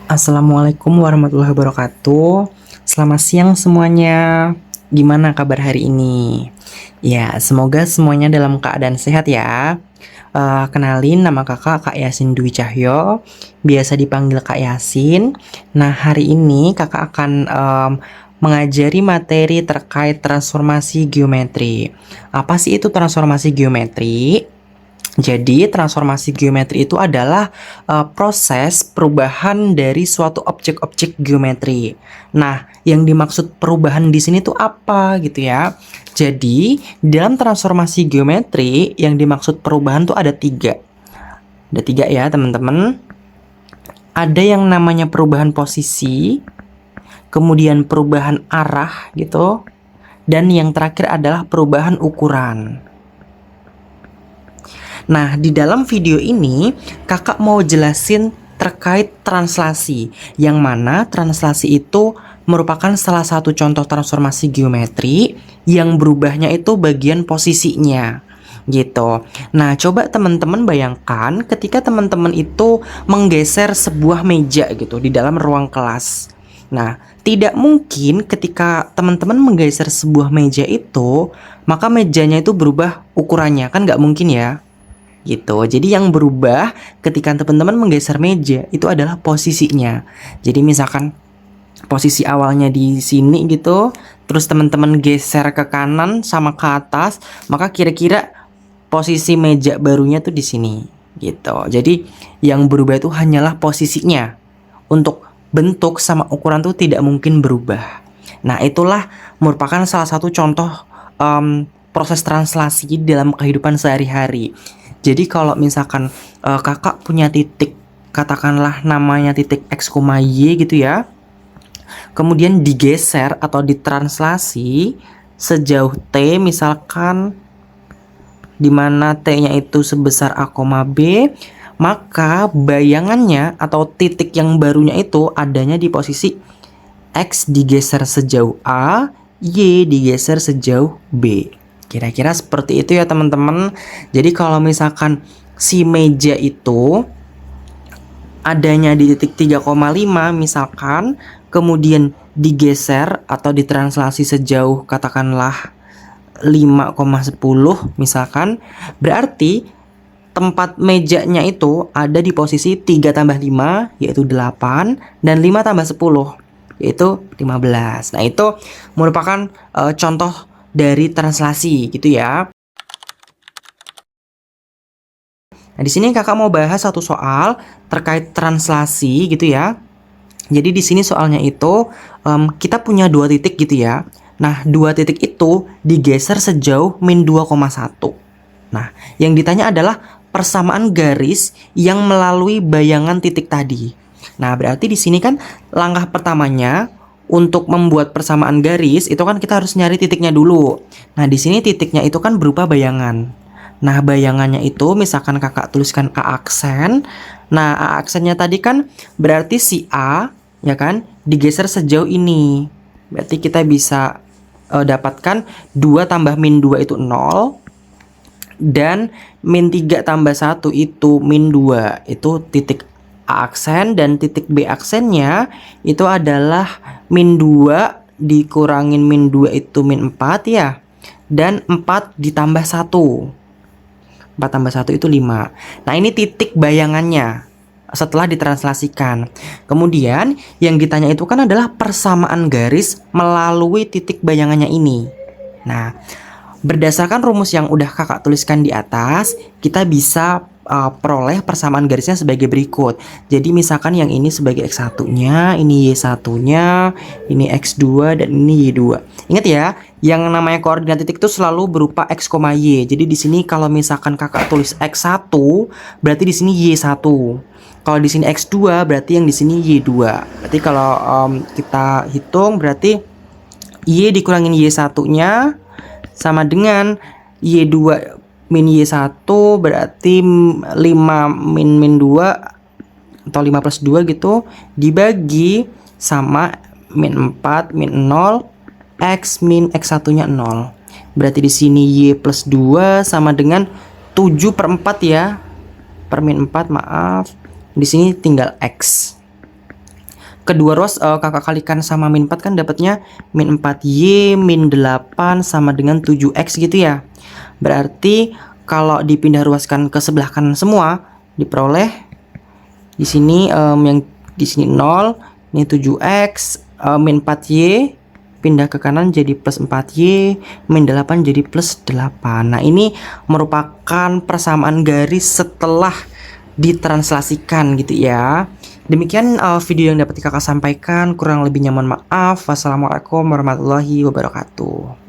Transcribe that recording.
Assalamualaikum warahmatullahi wabarakatuh. Selamat siang semuanya. Gimana kabar hari ini? Ya, semoga semuanya dalam keadaan sehat ya. Kenalin, nama kakak Kak Yasin Dwi Cahyo, biasa dipanggil Kak Yasin. Nah, hari ini kakak akan mengajari materi terkait transformasi geometri. Apa sih itu transformasi geometri? Jadi, transformasi geometri itu adalah proses perubahan dari suatu objek-objek geometri. Nah, yang dimaksud perubahan di sini tuh apa gitu ya? Jadi, dalam transformasi geometri yang dimaksud perubahan tuh ada tiga. Ada tiga ya, teman-teman. Ada yang namanya perubahan posisi, kemudian perubahan arah gitu, dan yang terakhir adalah perubahan ukuran. Nah, di dalam video ini kakak mau jelasin terkait translasi, yang mana translasi itu merupakan salah satu contoh transformasi geometri yang berubahnya itu bagian posisinya gitu. Nah, coba teman-teman bayangkan ketika teman-teman itu menggeser sebuah meja gitu di dalam ruang kelas. Nah, tidak mungkin ketika teman-teman menggeser sebuah meja itu, maka mejanya itu berubah ukurannya, kan nggak mungkin ya gitu. Jadi yang berubah ketika teman-teman menggeser meja itu adalah posisinya. Jadi misalkan posisi awalnya di sini gitu, terus teman-teman geser ke kanan sama ke atas, maka kira-kira posisi meja barunya tuh di sini gitu. Jadi yang berubah itu hanyalah posisinya. Untuk bentuk sama ukuran tuh tidak mungkin berubah. Nah, itulah merupakan salah satu contoh proses translasi dalam kehidupan sehari-hari. Jadi kalau misalkan kakak punya titik, katakanlah namanya titik X, Y gitu ya, kemudian digeser atau ditranslasi sejauh T, misalkan di mana T-nya itu sebesar A, B, maka bayangannya atau titik yang barunya itu adanya di posisi X digeser sejauh A, Y digeser sejauh B. Kira-kira seperti itu ya teman-teman. Jadi kalau misalkan si meja itu adanya di titik 3,5 misalkan, kemudian digeser atau ditranslasi sejauh katakanlah 5,10 misalkan, berarti tempat mejanya itu ada di posisi 3 tambah 5 yaitu 8 dan 5 tambah 10 yaitu 15. Nah, itu merupakan contoh dari translasi gitu ya. Nah, di sini kakak mau bahas satu soal terkait translasi gitu ya. Jadi di sini soalnya itu kita punya dua titik gitu ya. Nah, dua titik itu digeser sejauh min 2,1. Nah, yang ditanya adalah persamaan garis yang melalui bayangan titik tadi. Nah, berarti di sini kan langkah pertamanya untuk membuat persamaan garis itu kan kita harus nyari titiknya dulu. Nah, di sini titiknya itu kan berupa bayangan. Nah, bayangannya itu misalkan kakak tuliskan A aksen. Nah, A aksennya tadi kan berarti si A ya kan digeser sejauh ini. Berarti kita bisa dapatkan 2 tambah min 2 itu 0. Dan min 3 tambah 1 itu min 2. Itu titik A aksen, dan titik B aksennya itu adalah min 2 dikurangin min 2 itu min 4 ya. Dan 4 ditambah 1. 4 tambah 1 itu 5. Nah, ini titik bayangannya setelah ditranslasikan. Kemudian yang ditanya itu kan adalah persamaan garis melalui titik bayangannya ini. Nah, berdasarkan rumus yang udah kakak tuliskan di atas, kita bisa peroleh persamaan garisnya sebagai berikut. Jadi misalkan yang ini sebagai X1-nya, ini Y1-nya, ini X2, dan ini Y2. Ingat ya, yang namanya koordinat titik itu selalu berupa X, Y. Jadi di sini kalau misalkan kakak tulis X1, berarti di sini Y1. Kalau di sini X2, berarti yang di sini Y2. Berarti kalau kita hitung, berarti Y dikurangin Y1-nya sama dengan Y2 min Y1 berarti 5 min 2 atau 5 plus 2 gitu, dibagi sama min 4 min 0 X min X1 nya 0. Berarti di sini Y plus 2 sama dengan 7/4 ya, per min 4 maaf. Di sini tinggal X. kedua ruas kakak kalikan sama min 4 kan dapatnya min 4y min 8 sama dengan 7x gitu ya. Berarti kalau dipindah ruaskan ke sebelah kanan semua diperoleh di sini yang di sini 0, ini 7x, min 4y pindah ke kanan jadi plus 4y, min 8 jadi plus 8. Nah, ini merupakan persamaan garis setelah ditranslasikan gitu ya. Demikian video yang dapat kakak sampaikan, kurang lebihnya mohon maaf. Wassalamualaikum warahmatullahi wabarakatuh.